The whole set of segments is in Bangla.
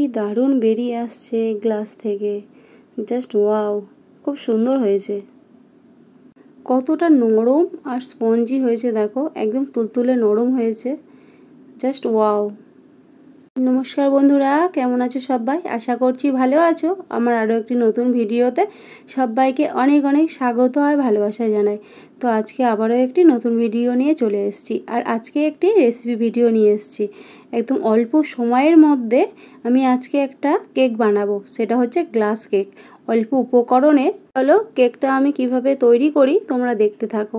কি দারুণ বেরিয়ে আসছে গ্লাস থেকে, জাস্ট ওয়াও, খুব সুন্দর হয়েছে। কতটা নরম আর স্পঞ্জি হয়েছে দেখো, একদম তুলতুলে নরম হয়েছে, জাস্ট ওয়াও। নমস্কার বন্ধুরা, কেমন আছো সবাই? আশা করছি ভালো আছো। আমার আরও একটি নতুন ভিডিওতে সবাইকে অনেক অনেক স্বাগত আর ভালোবাসা জানাই। তো আজকে আবারও একটি নতুন ভিডিও নিয়ে চলে এসেছি, আর আজকে একটি রেসিপি ভিডিও নিয়ে এসেছি। একদম অল্প সময়ের মধ্যে আমি আজকে একটা কেক বানাবো, সেটা হচ্ছে গ্লাস কেক। অল্প উপকরণে হলো কেকটা আমি কিভাবে তৈরি করি তোমরা দেখতে থাকো।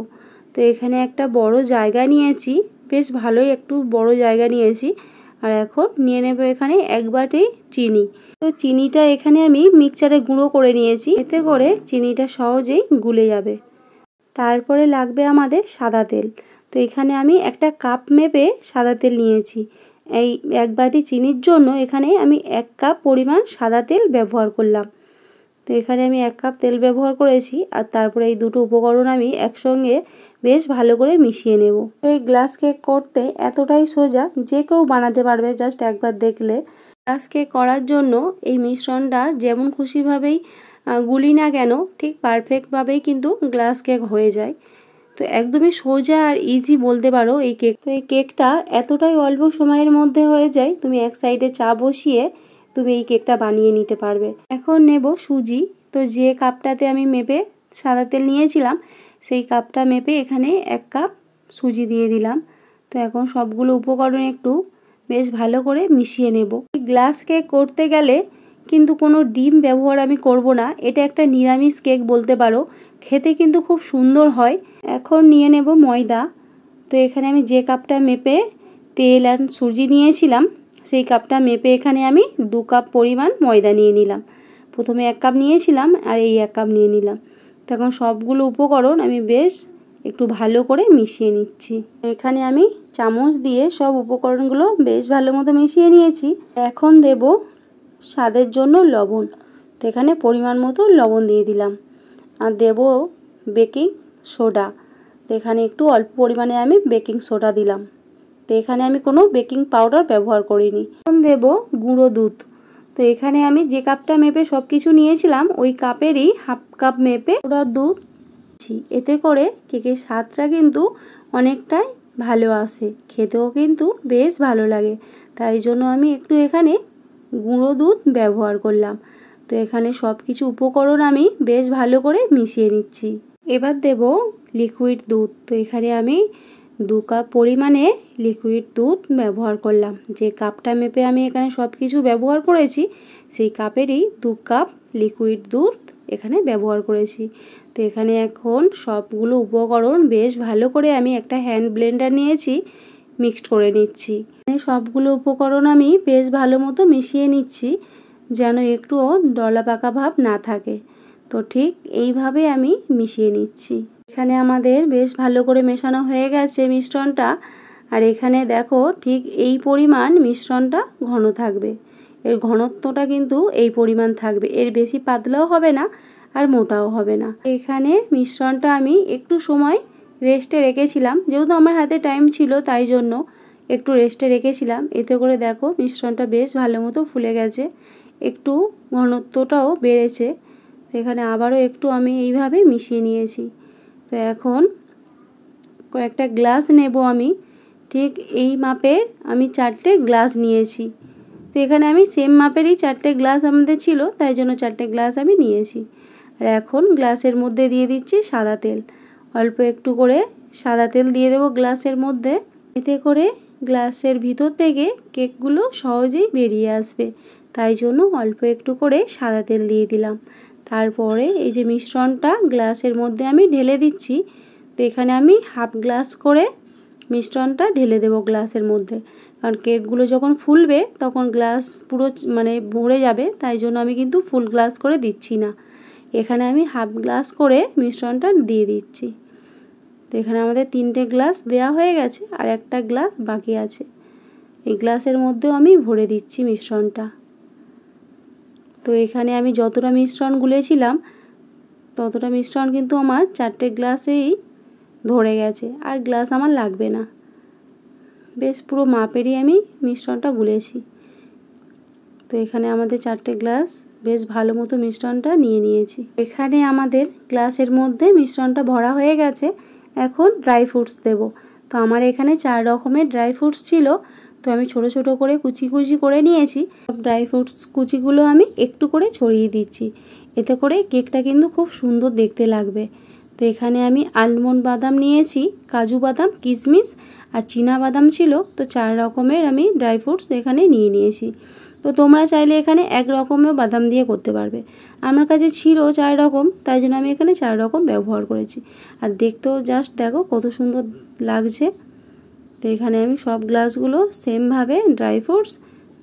তো এখানে একটা বড় জায়গা নিয়েছি, বেশ ভালোই একটু বড় জায়গা নিয়েছি। আর এখন নিয়ে নেব এখানে 1 বাটি চিনি। তো চিনিটা এখানে আমি মিক্সচারে গুঁড়ো করে নিয়েছি, এতে করে চিনিটা সহজেই গুলে যাবে। তারপরে লাগবে আমাদের সাদা তেল। তো এখানে আমি একটা কাপ মেপে সাদা তেল নিয়েছি। এই 1 বাটি চিনির জন্য এখানে আমি 1 কাপ পরিমাণ সাদা তেল ব্যবহার করলাম। তো এখানে আমি 1 কাপ তেল ব্যবহার করেছি, আর তারপরে এই দুটো উপকরণ আমি একসঙ্গে বেশ ভালো করে মিশিয়ে নেব। এই গ্লাস কেক করতে এতটাই সোজা, যে কেউ বানাতে পারবে জাস্ট একবার দেখলে। গ্লাস কেক করার জন্য এই মিশ্রণটা যেমন খুশিভাবেই গুলি না কেন, ঠিক পারফেক্টভাবেই কিন্তু গ্লাস কেক হয়ে যায়। তো একদমই সোজা আর ইজি বলতে পারো এই কেক। তো এই কেকটা এতটাই অল্প সময়ের মধ্যে হয়ে যায়, তুমি এক সাইডে চা বসিয়ে তুমি এই কেকটা বানিয়ে নিতে পারবে। এখন নেব সুজি। তো যে কাপটাতে আমি মেপে সাদা তেল নিয়েছিলাম, সেই কাপটা মেপে এখানে 1 কাপ সুজি দিয়ে দিলাম। তো এখন সবগুলো উপকরণ একটু বেশ ভালো করে মিশিয়ে নেব। গ্লাস কেক করতে গেলে কিন্তু কোনো ডিম ব্যবহার আমি করব না, এটা একটা নিরামিষ কেক বলতে পারো। খেতে কিন্তু খুব সুন্দর হয়। এখন নিয়ে নেব ময়দা। তো এখানে আমি যে কাপটা মেপে তেল আর সুজি নিয়েছিলাম, সেই কাপটা মেপে এখানে আমি 2 কাপ পরিমাণ ময়দা নিয়ে নিলাম। প্রথমে 1 কাপ নিয়েছিলাম আর এই 1 কাপ নিয়ে নিলাম। তখন সবগুলো উপকরণ আমি বেশ একটু ভালো করে মিশিয়ে নিচ্ছি। এখানে আমি চামচ দিয়ে সব উপকরণগুলো বেশ ভালো মতো মিশিয়ে নিয়েছি। এখন দেব স্বাদের জন্য লবণ। তো এখানে পরিমাণ মতো লবণ দিয়ে দিলাম, আর দেব বেকিং সোডা। তো এখানে একটু অল্প পরিমাণে আমি বেকিং সোডা দিলাম। তো এখানে আমি কোনো বেকিং পাউডার ব্যবহার করিনি। এখন দেব গুঁড়ো দুধ। তো এখানে আমি যে কাপটা মেপে সব কিছু নিয়েছিলাম, ওই কাপেরই হাফ কাপ মেপে গুঁড়ো দুধ। এতে করে কেকের স্বাদটা কিন্তু অনেকটাই ভালো আসে, খেতেও কিন্তু বেশ ভালো লাগে। তাই জন্য আমি একটু এখানে গুঁড়ো দুধ ব্যবহার করলাম। তো এখানে সব কিছু উপকরণ আমি বেশ ভালো করে মিশিয়ে নিচ্ছি। এবার দেব লিকুইড দুধ। তো এখানে আমি 2 কাপ পরিমাণে লিকুইড দুধ ব্যবহার করলাম। যে কাপটা মেপে আমি এখানে সব কিছু ব্যবহার করেছি, সেই কাপেরই 2 কাপ লিকুইড দুধ এখানে ব্যবহার করেছি। তো এখানে এখন সবগুলো উপকরণ বেশ ভালো করে আমি একটা হ্যান্ড ব্লেন্ডার নিয়েছি, মিক্সড করে নিচ্ছি। সবগুলো উপকরণ আমি বেশ ভালো মতো মিশিয়ে নিচ্ছি, যেন একটুও দলা পাকা ভাব না থাকে। তো ঠিক এইভাবে আমি মিশিয়ে নিচ্ছি। এখানে আমাদের বেশ ভালো করে মেশানো হয়ে গেছে মিশ্রণটা। আর এখানে দেখো ঠিক এই পরিমাণ মিশ্রণটা ঘন থাকবে, এর ঘনত্বটা কিন্তু এই পরিমাণ থাকবে, এর বেশি পাতলাও হবে না আর মোটাও হবে না। এখানে মিশ্রণটা আমি একটু সময় রেস্টে রেখেছিলাম, যেহেতু আমার হাতে টাইম ছিল তাই জন্য একটু রেস্টে রেখেছিলাম। এতে করে দেখো মিশ্রণটা বেশ ভালো মতো ফুলে গেছে, একটু ঘনত্বটাও বেড়েছে। এখানে আবারও একটু আমি এইভাবে মিশিয়ে নিয়েছি। তো এখন কয়েকটা গ্লাস নেব আমি, ঠিক এই মাপের আমি 4টে গ্লাস নিয়েছি। তো এখানে আমি সেম মাপেরই 4টে গ্লাস আমাদের ছিল, তাই জন্য 4টে গ্লাস আমি নিয়েছি। আর এখন গ্লাসের মধ্যে দিয়ে দিচ্ছি সাদা তেল। অল্প একটু করে সাদা তেল দিয়ে দেবো গ্লাসের মধ্যে, এতে করে গ্লাসের ভিতর থেকে কেকগুলো সহজেই বেরিয়ে আসবে। তাই জন্য অল্প একটু করে সাদা তেল দিয়ে দিলাম। তারপরে এই যে মিশ্রণটা গ্লাসের মধ্যে আমি ঢেলে দিচ্ছি। তো এখানে আমি হাফ গ্লাস করে মিশ্রণটা ঢেলে দেবো গ্লাসের মধ্যে, কারণ কেকগুলো যখন ফুলবে তখন গ্লাস পুরো ভরে যাবে। তাই জন্য আমি কিন্তু ফুল গ্লাস করে দিচ্ছি না, এখানে আমি হাফ গ্লাস করে মিশ্রণটা দিয়ে দিচ্ছি। তো এখানে আমাদের 3টে গ্লাস দেওয়া হয়ে গেছে, আর একটা গ্লাস বাকি আছে। এই গ্লাসের মধ্যেও আমি ভরে দিচ্ছি মিশ্রণটা। তো এখানে আমি যতটা মিশ্রণ গুলেছিলাম ততটা মিশ্রণ কিন্তু আমার 4টে গ্লাসেই ধরে গেছে, আর গ্লাস আমার লাগবে না। বেশ পুরো মাপেরই আমি মিশ্রণটা গুলেছি। তো এখানে আমাদের 4টে গ্লাস বেশ ভালো মতো মিশ্রণটা নিয়ে নিয়েছি। এখানে আমাদের গ্লাসের মধ্যে মিশ্রণটা ভরা হয়ে গেছে। এখন ড্রাই ফ্রুটস দেবো। তো আমার এখানে 4 রকমের ড্রাই ফ্রুটস ছিল, তো আমি ছোট ছোট করে কুচি কুচি করে নিয়েছি। সব ড্রাই ফ্রুটস কুচিগুলো আমি একটু করে ছড়িয়ে দিচ্ছি, এতে করে কেকটা কিন্তু খুব সুন্দর দেখতে লাগবে। তো এখানে আমি আলমন্ড বাদাম নিয়েছি, কাজু বাদাম, কিশমিশ আর চীনা বাদাম ছিল। তো 4 রকমের আমি ড্রাই ফ্রুটস এখানে নিয়ে নিয়েছি। তো তোমরা চাইলে এখানে 1 রকমের বাদাম দিয়ে করতে পারবে। আমার কাছে ছিল 4 রকম, তাই জন্য আমি এখানে 4 রকম ব্যবহার করেছি। আর দেখতেও জাস্ট দেখো কত সুন্দর লাগছে। তো এখানে আমি সব গ্লাসগুলো সেমভাবে ড্রাই ফ্রুটস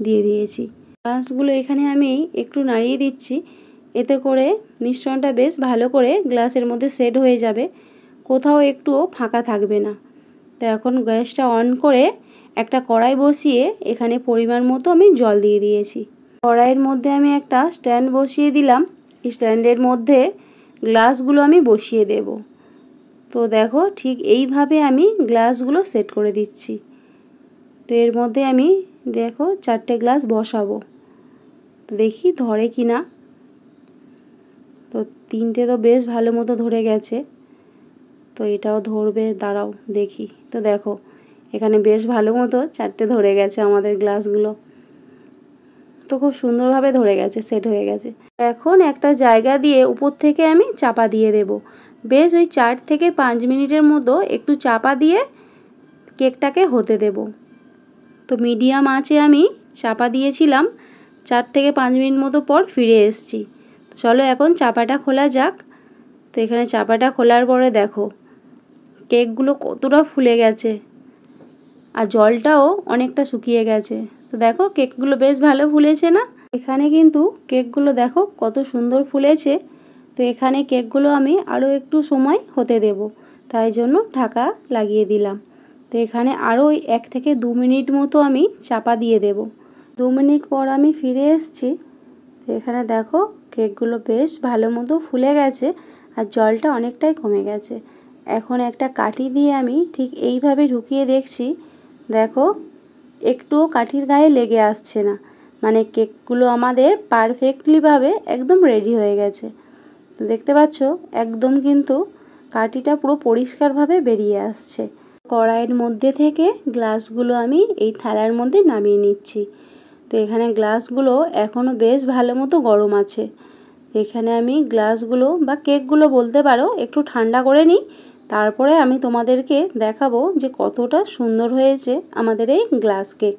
দিয়ে দিয়েছি। গ্লাসগুলো এখানে আমি একটু নাড়িয়ে দিচ্ছি, এতে করে মিশ্রণটা বেশ ভালো করে গ্লাসের মধ্যে সেট হয়ে যাবে, কোথাও একটুও ফাঁকা থাকবে না। তো এখন গ্যাসটা অন করে একটা কড়াই বসিয়ে এখানে পরিমাণ মতো আমি জল দিয়ে দিয়েছি। কড়াইয়ের মধ্যে আমি একটা স্ট্যান্ড বসিয়ে দিলাম। এই স্ট্যান্ডের মধ্যে গ্লাসগুলো আমি বসিয়ে দেব। তো দেখো ঠিক এইভাবে আমি গ্লাসগুলো সেট করে দিচ্ছি। তো এর মধ্যে আমি দেখো 4টে গ্লাস বসাবো, তো দেখি ধরে কি না। তো 3টে তো বেশ ভালো মতো ধরে গেছে, তো এটাও ধরবে, দাঁড়াও দেখি। তো দেখো এখানে বেশ ভালো মতো 4টে ধরে গেছে আমাদের গ্লাসগুলো। তো খুব সুন্দরভাবে ধরে গেছে, সেট হয়ে গেছে। এখন একটা জায়গা দিয়ে উপর থেকে আমি চাপা দিয়ে দেব। বেশ ওই 4 থেকে 5 মিনিটের মতো একটু চাপা দিয়ে কেকটাকে হতে দেব। তো মিডিয়াম আঁচে আমি চাপা দিয়েছিলাম। 4 থেকে 5 মিনিট মতো পর ফিরে এসেছি। চলো এখন চাপাটা খোলা যাক। তো এখানে চাপাটা খোলার পরে দেখো কেকগুলো কতটা ফুলে গেছে, আর জলটাও অনেকটা শুকিয়ে গেছে। তো দেখো কেকগুলো বেশ ভালো ফুলেছে না? এখানে কিন্তু কেকগুলো দেখো কত সুন্দর ফুলেছে। তো এখানে কেকগুলো আমি আরও একটু সময় হতে দেব, তাই জন্য ঢাকা লাগিয়ে দিলাম। তো এখানে আরও 1 থেকে 2 মিনিট মতো আমি চাপা দিয়ে দেব। 2 মিনিট পর আমি ফিরে এসেছি। তো এখানে দেখো কেকগুলো বেশ ভালো মতো ফুলে গেছে, আর জলটা অনেকটাই কমে গেছে। এখন একটা কাঠি দিয়ে আমি ঠিক এইভাবে ঢুকিয়ে দেখছি, দেখো একটুও কাঠির গায়ে লেগে আসছে না, মানে কেকগুলো আমাদের পারফেক্টলিভাবে একদম রেডি হয়ে গেছে। তো দেখতে পাচ্ছ একদম কিন্তু কাঠিটা পুরো পরিষ্কারভাবে বেরিয়ে আসছে। কড়াইয়ের মধ্যে থেকে গ্লাসগুলো আমি এই থালার মধ্যে নামিয়ে নিচ্ছি। তো এখানে গ্লাসগুলো এখনও বেশ ভালো মতো গরম আছে। এখানে আমি গ্লাসগুলো বা কেকগুলো বলতে পারো একটু ঠান্ডা করে নিই, তারপরে আমি তোমাদেরকে দেখাবো যে কতটা সুন্দর হয়েছে আমাদের এই গ্লাস কেক।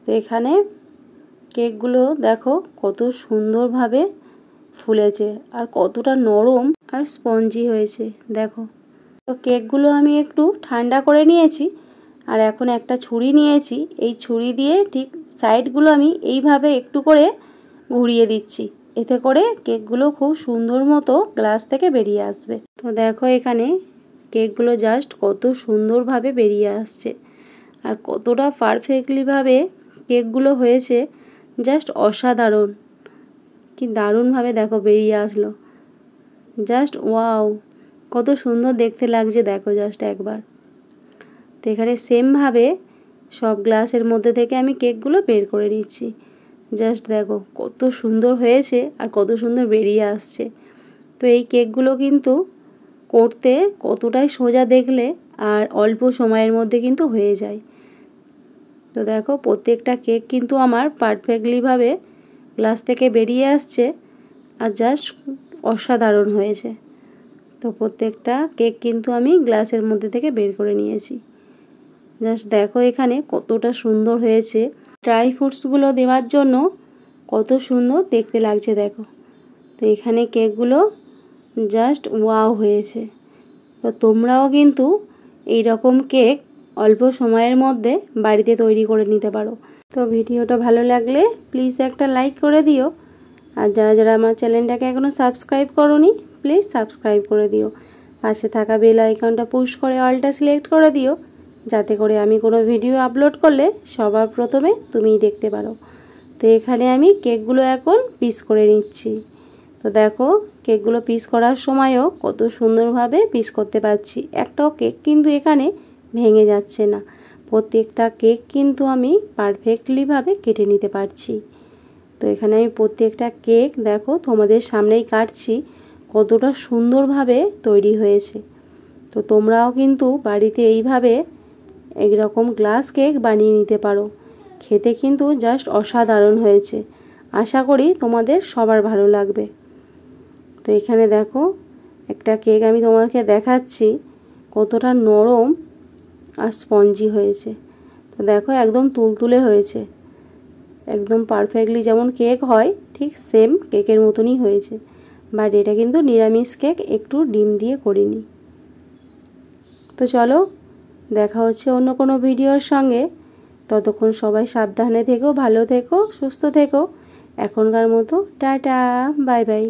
তো এখানে কেকগুলো দেখো কত সুন্দরভাবে ফুলেছে, আর কতটা নরম আর স্পঞ্জি হয়েছে দেখো। তো কেকগুলো আমি একটু ঠান্ডা করে নিয়েছি, আর এখন একটা ছুরি নিয়েছি। এই ছুরি দিয়ে ঠিক সাইডগুলো আমি এইভাবে একটু করে ঘুরিয়ে দিচ্ছি, এতে করে কেকগুলো খুব সুন্দর মতো গ্লাস থেকে বেরিয়ে আসবে। তো দেখো এখানে কেকগুলো জাস্ট কত সুন্দরভাবে বেরিয়ে আসছে, আর কতটা পারফেক্টলিভাবে কেকগুলো হয়েছে, জাস্ট অসাধারণ। কি দারুণভাবে দেখো বেরিয়ে আসলো, জাস্ট ওয়াও, কত সুন্দর দেখতে লাগছে দেখো জাস্ট একবার। তো এখানে সেমভাবে সব গ্লাসের মধ্যে থেকে আমি কেকগুলো বের করে নিচ্ছি। জাস্ট দেখো কত সুন্দর হয়েছে আর কত সুন্দর বেরিয়ে আসছে। তো এই কেকগুলো কিন্তু করতে কতটাই সোজা দেখলে, আর অল্প সময়ের মধ্যে কিন্তু হয়ে যায়। তো দেখো প্রত্যেকটা কেক কিন্তু আমার পারফেক্টলিভাবে গ্লাস থেকে বেরিয়ে আসছে, আর জাস্ট অসাধারণ হয়েছে। তো প্রত্যেকটা কেক কিন্তু আমি গ্লাসের মধ্যে থেকে বের করে নিয়েছি। জাস্ট দেখো এখানে কতটা সুন্দর হয়েছে। ড্রাই ফ্রুটসগুলো দেওয়ার জন্য কত সুন্দর দেখতে লাগছে দেখো। তো এখানে কেকগুলো জাস্ট ওয়াও হয়েছে। তো তোমরাও কিন্তু এই রকম কেক অল্প সময়ের মধ্যে বাড়িতে তৈরি করে নিতে পারো। তো ভিডিওটা ভালো লাগলে প্লিজ একটা লাইক করে দিও, আর যারা যারা আমার চ্যানেলটাকে এখনও সাবস্ক্রাইব করোনি প্লিজ সাবস্ক্রাইব করে দিও। পাশে থাকা বেল আইকনটা পুশ করে অলটা সিলেক্ট করে দিও, যাতে করে আমি কোনো ভিডিও আপলোড করলে সবার প্রথমে তুমিই দেখতে পারো। তো এখানে আমি কেকগুলো এখন পিস করে নিচ্ছি। তো দেখো কেকগুলো পিস করার সময়ও কত সুন্দরভাবে পিস করতে পারছি, একটাও কেক কিন্তু এখানে ভেঙে যাচ্ছে না। প্রত্যেকটা কেক কিন্তু আমি পারফেক্টলিভাবে কেটে নিতে পারছি। তো এখানে আমি প্রত্যেকটা কেক দেখো তোমাদের সামনেই কাটছি, কতটা সুন্দরভাবে তৈরি হয়েছে। তো তোমরাও কিন্তু বাড়িতে এইভাবে এইরকম গ্লাস কেক বানিয়ে নিতে পারো। খেতে কিন্তু জাস্ট অসাধারণ হয়েছে। আশা করি তোমাদের সবার ভালো লাগবে। তো এখানে দেখো একটা কেক আমি তোমাকে দেখাচ্ছি, কতটা নরম আর স্পঞ্জি হয়েছে। তো দেখো একদম তুলতুলে হয়েছে, একদম পারফেক্টলি যেমন কেক হয় ঠিক সেম কেকের মতনই হয়েছে। বাট এটা কিন্তু নিরামিষ কেক, একটু ডিম দিয়ে করিনি। তো চলো দেখা হচ্ছে অন্য কোনো ভিডিওর সঙ্গে। ততক্ষণ সবাই সাবধানে থেকো, ভালো থেকো, সুস্থ থেকো। এখনকার মতো টাটা, বাই বাই।